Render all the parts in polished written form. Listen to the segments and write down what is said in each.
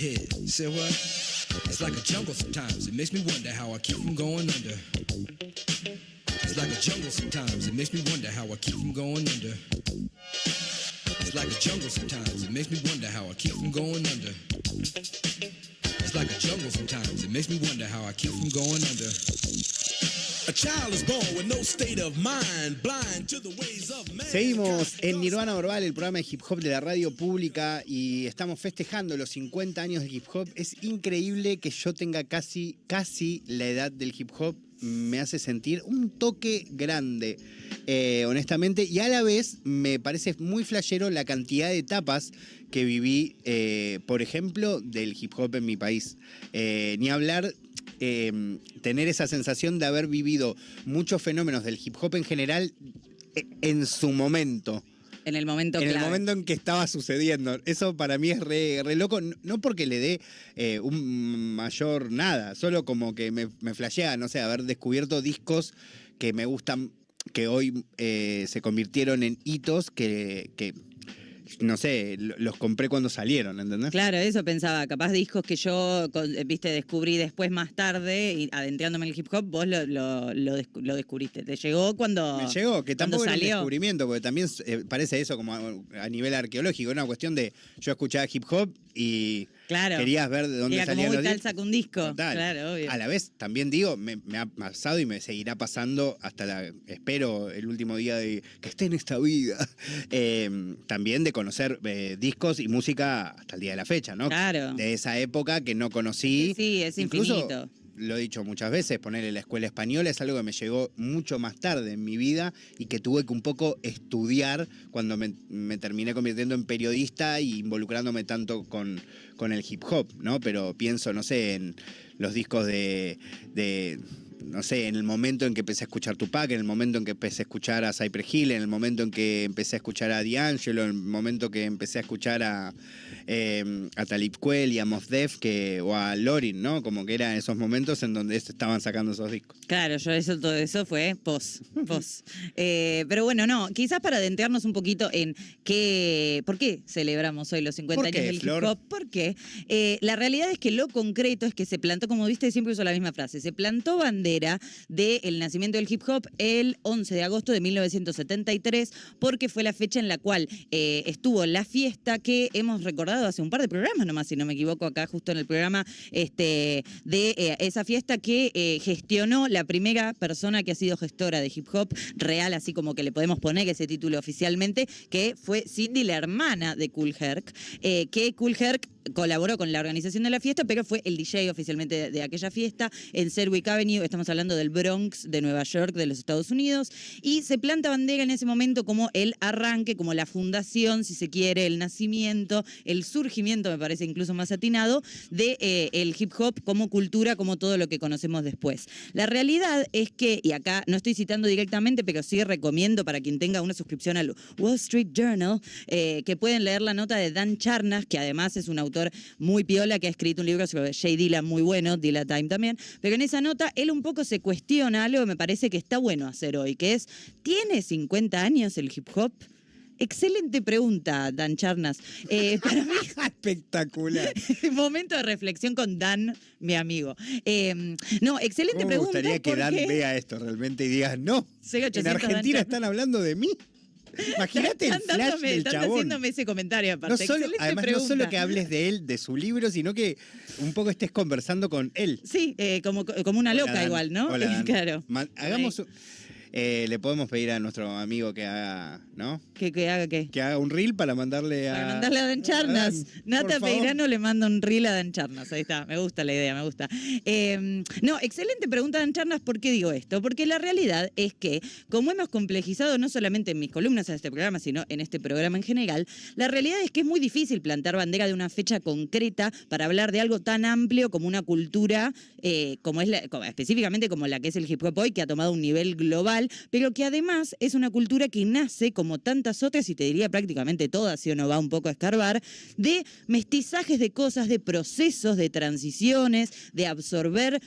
head. Say what? It's like a jungle sometimes. It makes me wonder how I keep from going under. It's like a jungle sometimes. It makes me wonder how I keep from going under. It's like a jungle sometimes. It makes me wonder how I keep from going under. It's like a jungle sometimes. It makes me wonder how I keep from going under. A child is born with no state of mind, blind to the ways of man. Seguimos en Nirvana Verbal, el programa de hip hop de la radio pública, y estamos festejando los 50 años de hip hop. Es increíble que yo tenga casi la edad del hip hop. Me hace sentir un toque grande, honestamente, y a la vez me parece muy flashero la cantidad de etapas que viví, por ejemplo, del hip hop en mi país. Ni hablar, tener esa sensación de haber vivido muchos fenómenos del hip hop en general en su momento. En el momento En clave. el momento en que estaba sucediendo. Eso para mí es re loco. No porque le dé un mayor nada. Solo como que me flashea, no sé, haber descubierto discos que me gustan, que hoy se convirtieron en hitos que no sé, los compré cuando salieron, ¿entendés? Claro, eso pensaba. Capaz discos que yo, descubrí después más tarde, y adentrándome en el hip hop, vos lo descubriste. ¿Te llegó cuando Me llegó, que tampoco era un salió? descubrimiento, porque también parece eso como a nivel arqueológico, una cuestión de yo escuchaba hip hop y Claro. querías ver de dónde Era salían como los tal discos. saca un disco. Total. Claro, obvio. A la vez, también digo, me ha pasado y me seguirá pasando espero el último día de que esté en esta vida. También de conocer discos y música hasta el día de la fecha, ¿no? Claro. De esa época que no conocí. Sí, es Incluso, infinito. lo he dicho muchas veces, ponerle la escuela española es algo que me llegó mucho más tarde en mi vida y que tuve que un poco estudiar cuando me terminé convirtiendo en periodista y involucrándome tanto con el hip hop, ¿no? Pero pienso, no sé, en los discos de no sé, en el momento en que empecé a escuchar Tupac, en el momento en que empecé a escuchar a Cypress Hill, en el momento en que empecé a escuchar a D'Angelo, en el momento que empecé a escuchar a Talib Kweli, a Mos Def o a Lorin, ¿no? Como que eran esos momentos en donde estaban sacando esos discos. Claro, todo eso fue pos. Pero bueno, no, quizás para adentrarnos un poquito en ¿por qué celebramos hoy los 50 años del Flor? hip hop? ¿Por qué? La realidad es que lo concreto es que se plantó, como viste, siempre uso la misma frase, se plantó bandera del nacimiento del hip hop el 11 de agosto de 1973, porque fue la fecha en la cual estuvo la fiesta que hemos recordado hace un par de programas nomás, si no me equivoco, acá justo en el programa, de esa fiesta que gestionó la primera persona que ha sido gestora de hip hop real, así como que le podemos poner ese título oficialmente, que fue Cindy, la hermana de Kool Herc, que Kool Herc colaboró con la organización de la fiesta, pero fue el DJ oficialmente de aquella fiesta en Sedgwick Avenue, estamos hablando del Bronx de Nueva York, de los Estados Unidos, y se planta bandera en ese momento como el arranque, como la fundación, si se quiere, el nacimiento, el surgimiento, me parece incluso más atinado, de el hip hop como cultura, como todo lo que conocemos después. La realidad es que, y acá no estoy citando directamente, pero sí recomiendo para quien tenga una suscripción al Wall Street Journal, que pueden leer la nota de Dan Charnas, que además es un autor muy piola, que ha escrito un libro sobre Jay Dilla muy bueno, Dilla Time también, pero en esa nota él un poco se cuestiona algo que me parece que está bueno hacer hoy, que es, ¿tiene 50 años el hip hop? Excelente pregunta, Dan Charnas. Para mí, espectacular. momento de reflexión con Dan, mi amigo. No, excelente Me pregunta. gustaría que Dan porque vea esto realmente y diga, no, Soy 800 en Argentina Dan Charnas. están hablando de mí. Imagínate el flash del están chabón. haciéndome ese comentario aparte. Además, no solo que hables de él, de su libro, sino que un poco estés conversando con él. Sí, como una loca Dan. igual, ¿no? Hola, Dan. Claro. Hagamos... le podemos pedir a nuestro amigo que haga, ¿no? ¿Que haga qué? Que haga un reel para mandarle a... Para mandarle a Dan Charnas. Dan, Nata por favor. Peirano le manda un reel a Dan Charnas. Ahí está, me gusta la idea, me gusta. No, excelente pregunta, Dan Charnas. ¿Por qué digo esto? Porque la realidad es que, como hemos complejizado no solamente en mis columnas de este programa, sino en este programa en general, la realidad es que es muy difícil plantar bandera de una fecha concreta para hablar de algo tan amplio como una cultura, específicamente como la que es el hip hop hoy, que ha tomado un nivel global cultural, pero que además es una cultura que nace, como tantas otras, y te diría prácticamente todas, si uno va un poco a escarbar, de mestizajes de cosas, de procesos, de transiciones, de absorber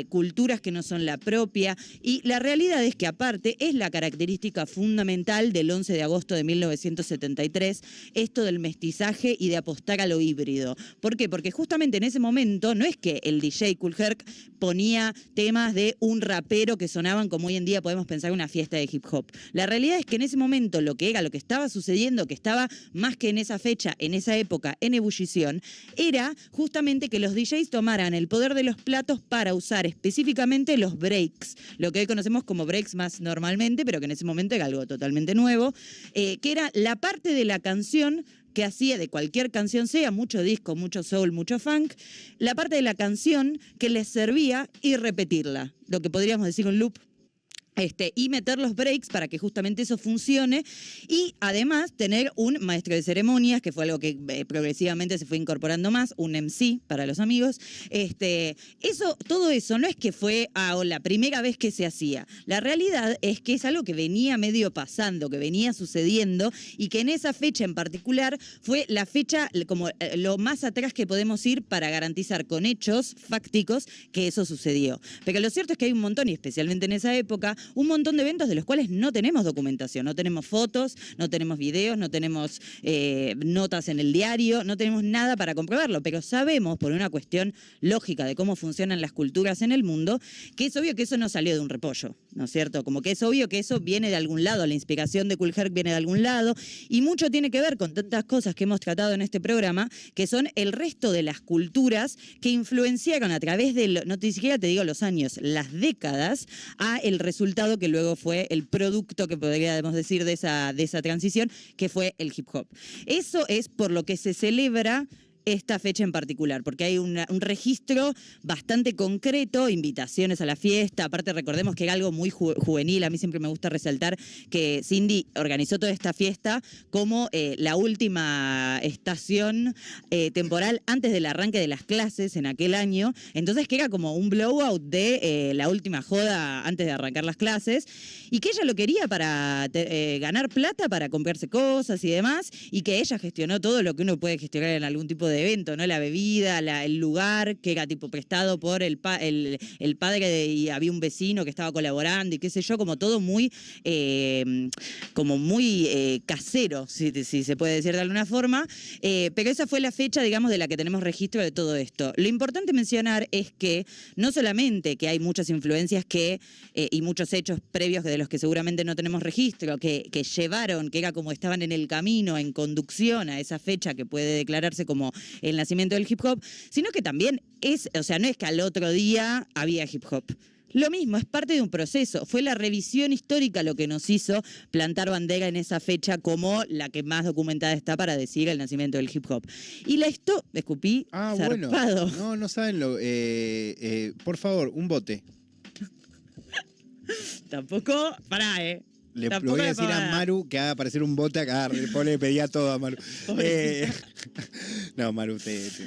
culturas que no son la propia. Y la realidad es que aparte es la característica fundamental del 11 de agosto de 1973, esto del mestizaje y de apostar a lo híbrido. ¿Por qué? Porque justamente en ese momento no es que el DJ Kool Herc ponía temas de un rapero que sonaban como hoy en día podemos pensar una fiesta de hip hop. La realidad es que en ese momento lo que estaba sucediendo, que estaba más que en esa fecha, en esa época, en ebullición, era justamente que los DJs tomaran el poder de los platos para usar específicamente los breaks, lo que hoy conocemos como breaks más normalmente, pero que en ese momento era algo totalmente nuevo, que era la parte de la canción que hacía de cualquier canción, sea mucho disco, mucho soul, mucho funk, la parte de la canción que les servía y repetirla, lo que podríamos decir un loop. Y meter los breaks para que justamente eso funcione y además tener un maestro de ceremonias, que fue algo que progresivamente se fue incorporando más, un MC para los amigos. Todo eso no es que fue la primera vez que se hacía. La realidad es que es algo que venía medio pasando, que venía sucediendo y que en esa fecha en particular fue la fecha como lo más atrás que podemos ir para garantizar con hechos fácticos que eso sucedió. Pero lo cierto es que hay un montón, y especialmente en esa época, un montón de eventos de los cuales no tenemos documentación, no tenemos fotos, no tenemos videos, no tenemos notas en el diario, no tenemos nada para comprobarlo, pero sabemos por una cuestión lógica de cómo funcionan las culturas en el mundo, que es obvio que eso no salió de un repollo, ¿no es cierto? Como que es obvio que eso viene de algún lado, la inspiración de Kool Herc viene de algún lado, y mucho tiene que ver con tantas cosas que hemos tratado en este programa, que son el resto de las culturas que influenciaron a través de, no ni siquiera te digo los años, las décadas, a el resultado que luego fue el producto que podríamos decir de esa transición, que fue el hip hop. Eso es por lo que se celebra esta fecha en particular, porque hay un registro bastante concreto, invitaciones a la fiesta, aparte recordemos que era algo muy juvenil, a mí siempre me gusta resaltar que Cindy organizó toda esta fiesta como la última estación temporal antes del arranque de las clases en aquel año, entonces que era como un blowout de la última joda antes de arrancar las clases, y que ella lo quería para ganar plata, para comprarse cosas y demás, y que ella gestionó todo lo que uno puede gestionar en algún tipo de evento, ¿no? La bebida, el lugar, que era tipo prestado por el padre y había un vecino que estaba colaborando y qué sé yo, como todo muy casero, si se puede decir de alguna forma, pero esa fue la fecha, digamos, de la que tenemos registro de todo esto. Lo importante mencionar es que no solamente que hay muchas influencias y muchos hechos previos de los que seguramente no tenemos registro, que llevaron, que era como estaban en el camino, en conducción a esa fecha que puede declararse como el nacimiento del hip hop, sino que también no es que al otro día había hip hop. Lo mismo, es parte de un proceso. Fue la revisión histórica lo que nos hizo plantar bandera en esa fecha como la que más documentada está para decir el nacimiento del hip hop. Y escupí zarpado. Bueno. No saben lo... por favor, un bote. Tampoco, pará, Le voy a decir a Maru que haga aparecer un bote acá. Le pedía todo a Maru. No, Maru, gracias.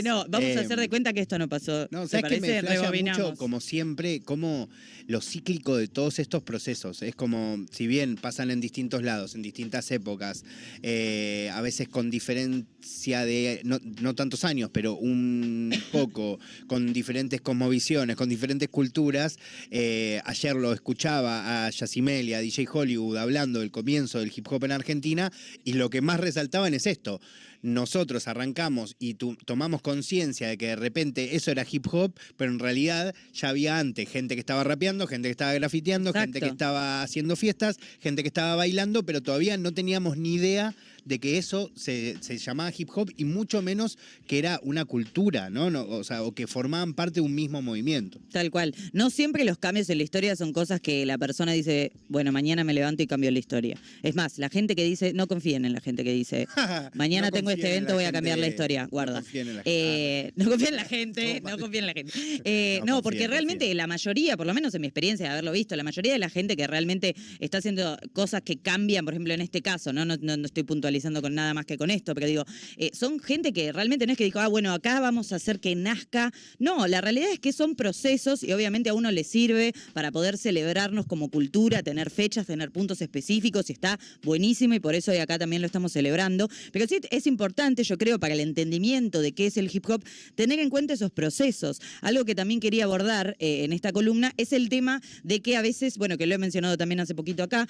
No, vamos a hacer de cuenta que esto no pasó. No, ¿sabes qué me flasha mucho? Como siempre, como lo cíclico de todos estos procesos. Es como, si bien pasan en distintos lados, en distintas épocas, a veces con diferencia de, no tantos años, pero un poco, con diferentes cosmovisiones, con diferentes culturas. Ayer lo escuchaba a Yacimel y a DJ Hollywood hablando del comienzo del hip hop en Argentina, y lo que más resaltaban es esto. Nosotros arrancamos y tomamos conciencia de que de repente eso era hip hop, pero en realidad ya había antes gente que estaba rapeando, gente que estaba grafiteando, Exacto. gente que estaba haciendo fiestas, gente que estaba bailando, pero todavía no teníamos ni idea de que eso se llamaba hip hop y mucho menos que era una cultura, ¿no? O que formaban parte de un mismo movimiento. Tal cual. No siempre los cambios en la historia son cosas que la persona dice, bueno, mañana me levanto y cambio la historia. Es más, la gente que dice, no confíen en la gente que dice, mañana tengo este evento, voy a cambiar la historia. Guarda. No confíen en la gente. No confíen en la gente. No, porque realmente la mayoría, por lo menos en mi experiencia de haberlo visto, la mayoría de la gente que realmente está haciendo cosas que cambian, por ejemplo, en este caso, no estoy puntualizando puntualizando con nada más que con esto, pero digo, son gente que realmente no es que dijo, bueno, acá vamos a hacer que nazca. No, la realidad es que son procesos y obviamente a uno le sirve para poder celebrarnos como cultura, tener fechas, tener puntos específicos, y está buenísimo y por eso hoy acá también lo estamos celebrando. Pero sí es importante, yo creo, para el entendimiento de qué es el hip hop, tener en cuenta esos procesos. Algo que también quería abordar en esta columna es el tema de que a veces, bueno, que lo he mencionado también hace poquito acá,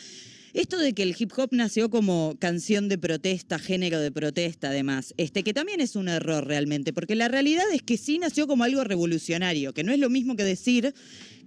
esto de que el hip hop nació como canción de protesta, género de protesta, además, que también es un error realmente, porque la realidad es que sí nació como algo revolucionario, que no es lo mismo que decir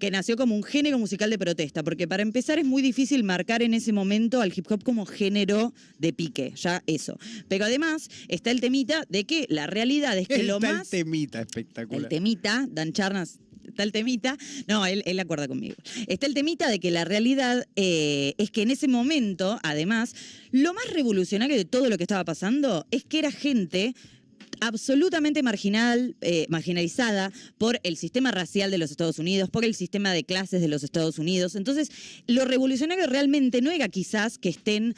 que nació como un género musical de protesta, porque para empezar es muy difícil marcar en ese momento al hip hop como género de pique, ya eso. Pero además está el temita de que la realidad es que lo más... El temita espectacular. El temita, Dan Charnas... Está el temita, no, él acuerda conmigo. Está el temita de que la realidad es que en ese momento, además, lo más revolucionario de todo lo que estaba pasando es que era gente absolutamente marginalizada por el sistema racial de los Estados Unidos, por el sistema de clases de los Estados Unidos. Entonces, lo revolucionario realmente no era quizás que estén,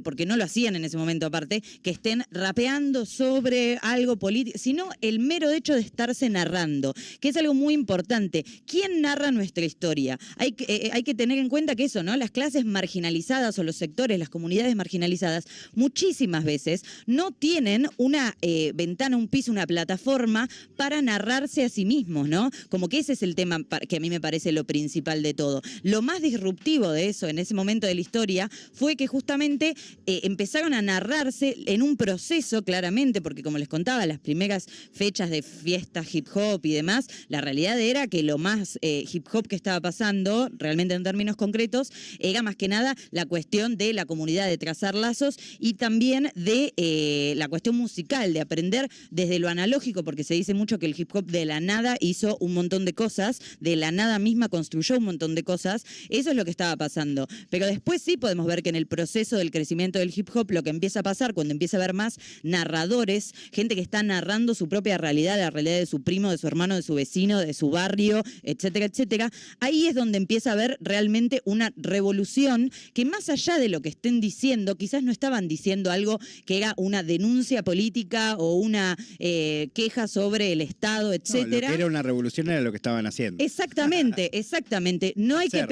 porque no lo hacían en ese momento aparte, que estén rapeando sobre algo político, sino el mero hecho de estarse narrando, que es algo muy importante. ¿Quién narra nuestra historia? Hay que tener en cuenta que eso, ¿no? Las clases marginalizadas o los sectores, las comunidades marginalizadas, muchísimas veces no tienen una ventana, un piso, una plataforma para narrarse a sí mismos, ¿no? Como que ese es el tema que a mí me parece lo principal de todo. Lo más disruptivo de eso en ese momento de la historia fue que justamente empezaron a narrarse en un proceso, claramente, porque como les contaba, las primeras fechas de fiestas hip hop y demás, la realidad era que lo más hip hop que estaba pasando, realmente en términos concretos, era más que nada la cuestión de la comunidad, de trazar lazos y también de la cuestión musical, de aprender desde lo analógico, porque se dice mucho que el hip hop de la nada hizo un montón de cosas, de la nada misma construyó un montón de cosas. Eso es lo que estaba pasando. Pero después sí podemos ver que en el proceso del crecimiento del hip hop, lo que empieza a pasar cuando empieza a haber más narradores, gente que está narrando su propia realidad, la realidad de su primo, de su hermano, de su vecino, de su barrio, etcétera, etcétera, ahí es donde empieza a haber realmente una revolución que, más allá de lo que estén diciendo, quizás no estaban diciendo algo que era una denuncia política o una queja sobre el Estado, etcétera. No, lo que era una revolución era lo que estaban haciendo. Exactamente, exactamente. No hay que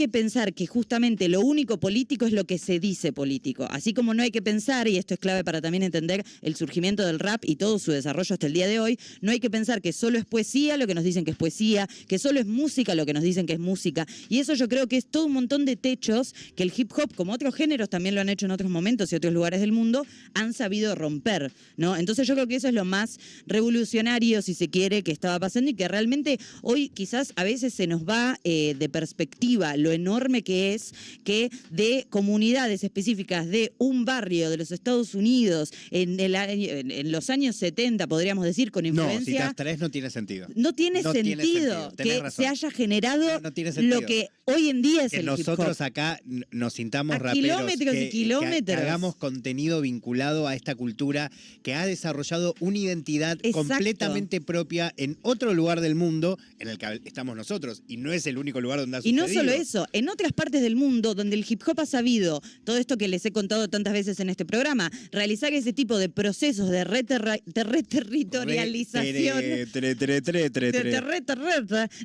pensar que justamente lo único político es lo que se dice político. Así como no hay que pensar, y esto es clave para también entender el surgimiento del rap y todo su desarrollo hasta el día de hoy, no hay que pensar que solo es poesía lo que nos dicen que es poesía, que solo es música lo que nos dicen que es música. Y eso yo creo que es todo un montón de techos que el hip hop, como otros géneros también lo han hecho en otros momentos y otros lugares del mundo, han sabido romper, ¿no? Entonces yo creo que eso es lo más revolucionario, si se quiere, que estaba pasando y que realmente hoy quizás a veces se nos va de perspectiva lo enorme que es que de comunidades específicas de un barrio de los Estados Unidos en los años 70, podríamos decir, con influencia... No, si te abstraes no tiene sentido. No tiene sentido que se haya generado lo que hoy en día es que el hip hop. Nosotros acá nos sintamos raperos, kilómetros y kilómetros. Que hagamos contenido vinculado a esta cultura que ha desarrollado una identidad completamente propia en otro lugar del mundo en el que estamos nosotros, y no es el único lugar donde ha sucedido. Y no solo eso, en otras partes del mundo donde el hip hop ha sabido, todo esto que les he contado tantas veces en este programa, realizar ese tipo de procesos de reterritorialización,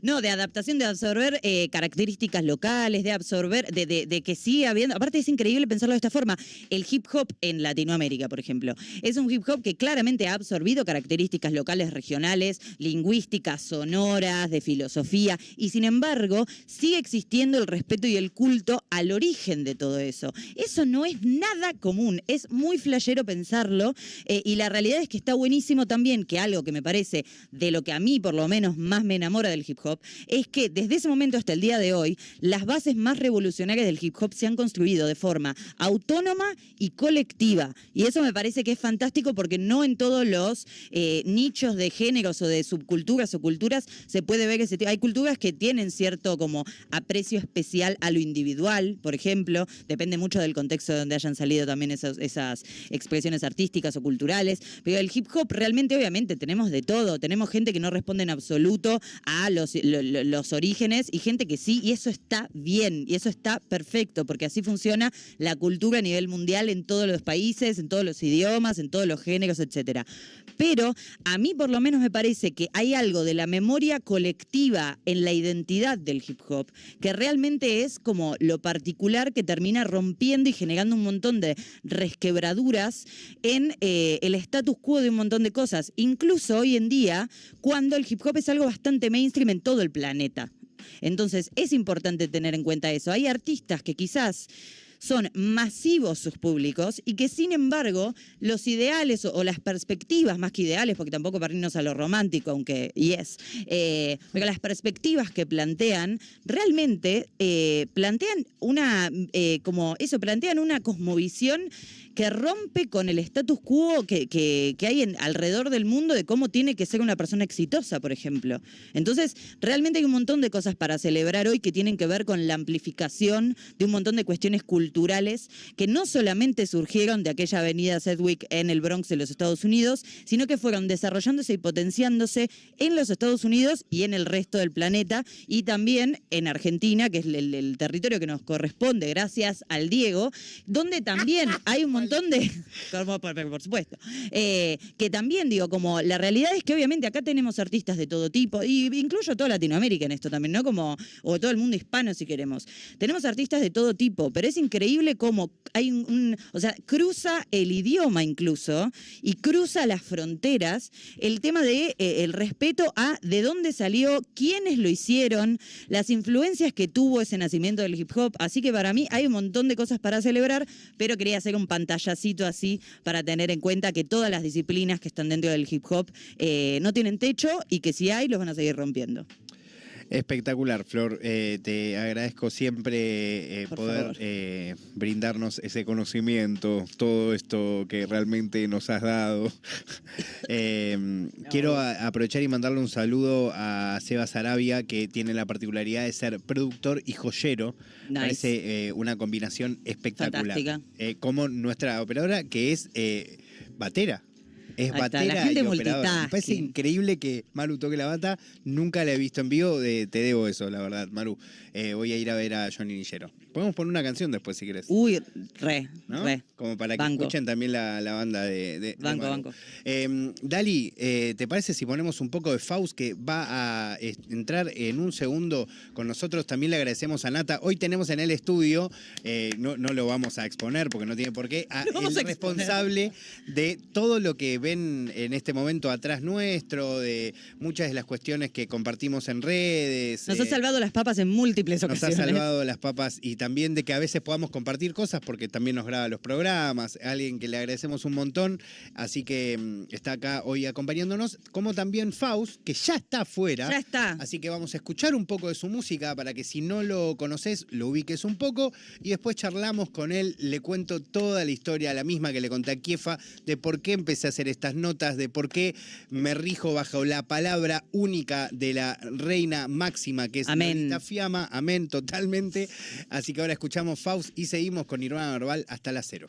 no, de adaptación, de absorber características locales, de absorber, de que sigue habiendo, aparte es increíble pensarlo de esta forma, el hip hop en Latinoamérica, por ejemplo, es un hip hop que claramente ha absorbido características locales, regionales, lingüísticas, sonoras, de filosofía, y sin embargo sigue existiendo el respeto y el culto al origen de todo eso. Eso no es nada común, es muy flashero pensarlo, y la realidad es que está buenísimo también que algo que me parece de lo que a mí por lo menos más me enamora del hip hop, es que desde ese momento hasta el día de hoy, las bases más revolucionarias del hip hop se han construido de forma autónoma y colectiva, y eso me parece que es fantástico porque no en todos los nichos de géneros o de subculturas o culturas se puede ver ese tipo. Hay culturas que tienen cierto como aprecio especial a lo individual, por ejemplo, depende mucho del contexto de donde hayan salido también esas expresiones artísticas o culturales, pero el hip hop realmente obviamente tenemos de todo, tenemos gente que no responde en absoluto a los orígenes y gente que sí, y eso eso está bien y eso está perfecto, porque así funciona la cultura a nivel mundial en todos los países, en todos los idiomas, en todos los géneros, etcétera. Pero a mí por lo menos me parece que hay algo de la memoria colectiva en la identidad del hip hop que realmente es como lo particular que termina rompiendo y generando un montón de resquebraduras en el status quo de un montón de cosas, incluso hoy en día, cuando el hip hop es algo bastante mainstream en todo el planeta. Entonces es importante tener en cuenta eso. Hay artistas que quizás son masivos sus públicos y que sin embargo los ideales o las perspectivas, más que ideales, porque tampoco para irnos a lo romántico, aunque pero las perspectivas que plantean realmente plantean plantean una cosmovisión que rompe con el status quo que hay alrededor del mundo de cómo tiene que ser una persona exitosa, por ejemplo. Entonces, realmente hay un montón de cosas para celebrar hoy que tienen que ver con la amplificación de un montón de cuestiones culturales que no solamente surgieron de aquella avenida Sedgwick en el Bronx de los Estados Unidos, sino que fueron desarrollándose y potenciándose en los Estados Unidos y en el resto del planeta, y también en Argentina, que es el territorio que nos corresponde gracias al Diego, donde también hay un montón de... por supuesto. Que también, digo, como la realidad es que obviamente acá tenemos artistas de todo tipo, y incluyo toda Latinoamérica en esto también, ¿no? Como, o todo el mundo hispano, si queremos. Tenemos artistas de todo tipo, pero es increíble cómo hay o sea, cruza el idioma incluso, y cruza las fronteras, el tema de el respeto a de dónde salió, quiénes lo hicieron, las influencias que tuvo ese nacimiento del hip hop. Así que para mí hay un montón de cosas para celebrar, pero quería hacer un pantallacito así para tener en cuenta que todas las disciplinas que están dentro del hip hop no tienen techo y que si hay los van a seguir rompiendo. Espectacular, Flor. Te agradezco siempre poder brindarnos ese conocimiento, todo esto que realmente nos has dado. Quiero aprovechar y mandarle un saludo a Seba Sarabia, que tiene la particularidad de ser productor y joyero. Nice. Parece una combinación espectacular. Fantástica. Como nuestra operadora, que es batera. Es Ahí está, batera la gente y operadora. Me parece multitasking. increíble que Maru toque la bata. Nunca la he visto en vivo. Te debo eso, la verdad, Maru. Voy a ir a ver a Johnny Nillero. Podemos poner una canción después, si querés. Uy, ¿No? re. Como para que Banco. escuchen también la banda de Banco. Dali, ¿te parece si ponemos un poco de Faust, que va a entrar en un segundo con nosotros? También le agradecemos a Nata. Hoy tenemos en el estudio, no lo vamos a exponer porque no tiene por qué, el responsable de todo lo que ven en este momento atrás nuestro, de muchas de las cuestiones que compartimos en redes. Nos ha salvado las papas en múltiples Nos ocasiones. ha salvado las papas, y también de que a veces podamos compartir cosas, porque también nos graba los programas, alguien que le agradecemos un montón, así que está acá hoy acompañándonos, como también Faust, que ya está afuera. Ya está. Así que vamos a escuchar un poco de su música para que si no lo conoces, lo ubiques un poco, y después charlamos con él, le cuento toda la historia, la misma que le conté a Kiefa, de por qué empecé a hacer estas notas, de por qué me rijo bajo la palabra única de la reina máxima, que es Amén. Lolita Fiamma. Amén, totalmente. Así que ahora escuchamos Faust y seguimos con Nirvana Verbal hasta las 0.